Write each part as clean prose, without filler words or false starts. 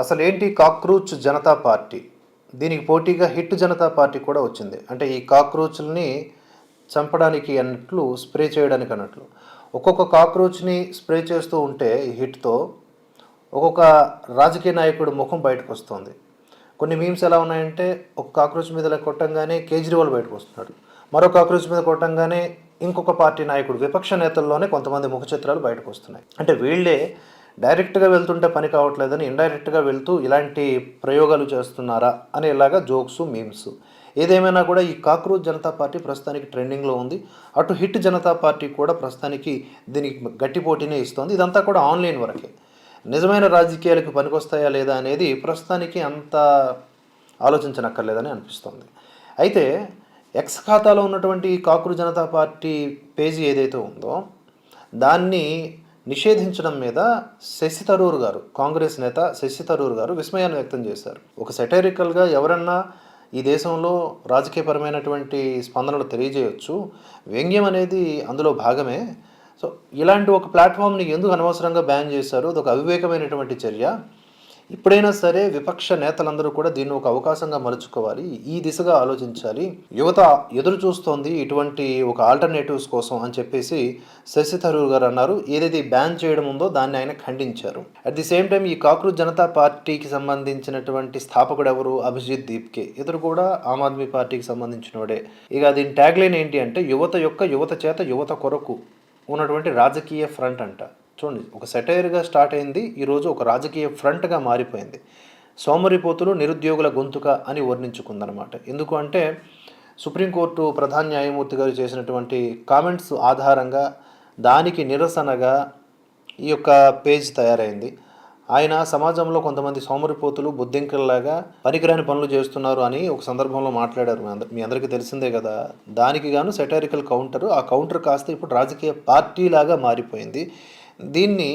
అసలేంటి cockroach Janata party? దీనికి పోటీగా హిట్ జనతా పార్టీ కూడా వచ్చింది. అంటే ఈ కాక్రోచ్‌లని చంపడానికి అన్నట్లు, స్ప్రే చేయడానికి అన్నట్లు. ఒక్కొక్క కాక్రోచ్‌ని స్ప్రే చేస్తూ ఉంటే ఈ హిట్‌తో ఒక్కొక్క రాజకీయ నాయకుడు ముఖం బయటకొస్తుంది. కొన్ని మీమ్స్ ఎలా ఉన్నాయంటే, ఒక కాక్రోచ్ మీద ఇలా కొట్టంగానే కేజ్రీవాల్ బయటకొస్తున్నాడు. మరో కాక్రోచ్ మీద కొట్టంగానే ఇంకొక పార్టీ నాయకుడు, విపక్ష నేతల్లోనే కొంతమంది ముఖ చిత్రాలు బయటకొస్తున్నాయి. అంటే వీళ్ళే డైరెక్ట్‌గా వెళ్తుంటే పని కావట్లేదని ఇండైరెక్ట్‌గా వెళ్తూ ఇలాంటి ప్రయోగాలు చేస్తున్నారా అనేలాగా జోక్స్, మీమ్స్. ఏదేమైనా కూడా ఈ కాక్రోచ్ జనతా పార్టీ ప్రస్తుతానికి ట్రెండింగ్‌లో ఉంది. అటు హిట్ జనతా పార్టీ కూడా ప్రస్తుతానికి దీనికి గట్టి పోటీనే ఇస్తోంది. ఇదంతా కూడా ఆన్‌లైన్ వరకే. నిజమైన రాజకీయాలకు పనికొస్తాయా లేదా అనేది ప్రస్తుతానికి అంత ఆలోచించనక్కర్లేదని అనిపిస్తోంది. అయితే ఎక్స్ ఖాతాలో ఉన్నటువంటి కాక్రోచ్ జనతా పార్టీ పేజీ ఏదైతే ఉందో దాన్ని నిషేధించడం మీద శశి థరూర్ గారు, కాంగ్రెస్ నేత శశి థరూర్ గారు విస్మయాన్ని వ్యక్తం చేశారు. ఒక సెటైరికల్గా ఎవరన్నా ఈ దేశంలో రాజకీయపరమైనటువంటి స్పందనలు తెలియజేయొచ్చు. వ్యంగ్యం అనేది అందులో భాగమే. సో ఇలాంటి ఒక ప్లాట్ఫామ్ని ఎందుకు అనవసరంగా బ్యాన్ చేశారు? అదొక అవివేకమైనటువంటి చర్య. ఇప్పుడైనా సరే విపక్ష నేతలందరూ కూడా దీన్ని ఒక అవకాశంగా మలుచుకోవాలి, ఈ దిశగా ఆలోచించాలి. యువత ఎదురు చూస్తోంది ఇటువంటి ఒక ఆల్టర్నేటివ్స్ కోసం అని చెప్పేసి శశి థరూర్ గారు అన్నారు. ఏదైతే బ్యాన్ చేయడం ఉందో దాన్ని ఆయన ఖండించారు. అట్ ది సేమ్ టైం ఈ కాక్రోచ్ జనతా పార్టీకి సంబంధించినటువంటి స్థాపకుడు ఎవరు? అభిజిత్ దీప్కే. ఇతడు కూడా ఆమ్ ఆద్మీ పార్టీకి సంబంధించినోడే. ఇక దీని ట్యాగ్లైన్ ఏంటి అంటే, యువత చేత యువత కొరకు ఉన్నటువంటి రాజకీయ ఫ్రంట్ అంట. చూడండి, ఒక సెటైర్గా స్టార్ట్ అయింది, ఈరోజు ఒక రాజకీయ ఫ్రంట్గా మారిపోయింది. సోమరిపోతులు నిరుద్యోగుల గొంతుక అని వర్ణించుకుందనమాట. ఎందుకు అంటే సుప్రీంకోర్టు ప్రధాన న్యాయమూర్తి గారు చేసినటువంటి కామెంట్స్ ఆధారంగా దానికి నిరసనగా ఈ యొక్క పేజ్ తయారైంది. ఆయన సమాజంలో కొంతమంది సోమరిపోతులు బుద్ధింకల్లాగా పనికిరాని పనులు చేస్తున్నారు అని ఒక సందర్భంలో మాట్లాడారు. మీ అందరికీ తెలిసిందే కదా. దానికి గాను సెటైరికల్ కౌంటర్. ఆ కౌంటర్ కాస్త ఇప్పుడు రాజకీయ పార్టీలాగా మారిపోయింది. దీన్ని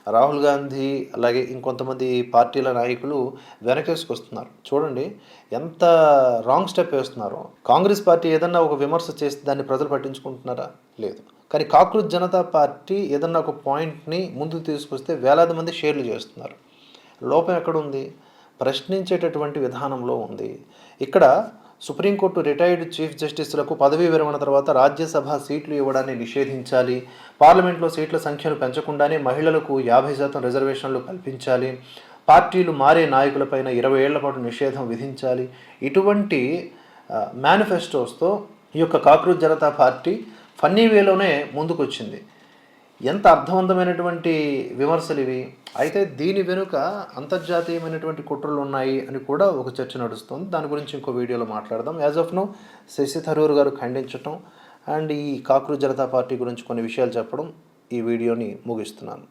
రాహుల్ గాంధీ అలాగే ఇంకొంతమంది పార్టీల నాయకులు వెనకేసుకొస్తున్నారు. చూడండి ఎంత రాంగ్ స్టెప్ వేస్తున్నారో. కాంగ్రెస్ పార్టీ ఏదన్నా ఒక విమర్శ చేస్తే దాన్ని ప్రజలు పట్టించుకుంటున్నారా? లేదు. కానీ కాక్రోచ్ జనతా పార్టీ ఏదన్నా ఒక పాయింట్ని ముందుకు తీసుకొస్తే వేలాది మంది షేర్లు చేస్తున్నారు. లోపం ఎక్కడుంది? ప్రశ్నించేటటువంటి విధానంలో ఉంది. ఇక్కడ సుప్రీంకోర్టు రిటైర్డ్ చీఫ్ జస్టిస్లకు పదవీ విరమణ తర్వాత రాజ్యసభ సీట్లు ఇవ్వడాన్ని నిషేధించాలి, పార్లమెంట్లో సీట్ల సంఖ్యను పెంచకుండానే మహిళలకు 50% రిజర్వేషన్లు కల్పించాలి, పార్టీలు మారే నాయకులపైన 20 ఏళ్ల పాటు నిషేధం విధించాలి. ఇటువంటి మేనిఫెస్టోస్తో ఈ యొక్క కాక్రోచ్ జనతా పార్టీ ఫన్నీ వేలోనే ముందుకొచ్చింది. ఎంత అర్థవంతమైనటువంటి విమర్శలు ఇవి. అయితే దీని వెనుక అంతర్జాతీయమైనటువంటి కుట్రలు ఉన్నాయి అని కూడా ఒక చర్చ నడుస్తుంది. దాని గురించి ఇంకో వీడియోలో మాట్లాడదాం. As of now Shashi Tharoor గారు ఖండించటం అండ్ ఈ కాక్రోచ్ జనతా పార్టీ గురించి కొన్ని విషయాలు చెప్పడం ఈ వీడియోని ముగిస్తున్నాను.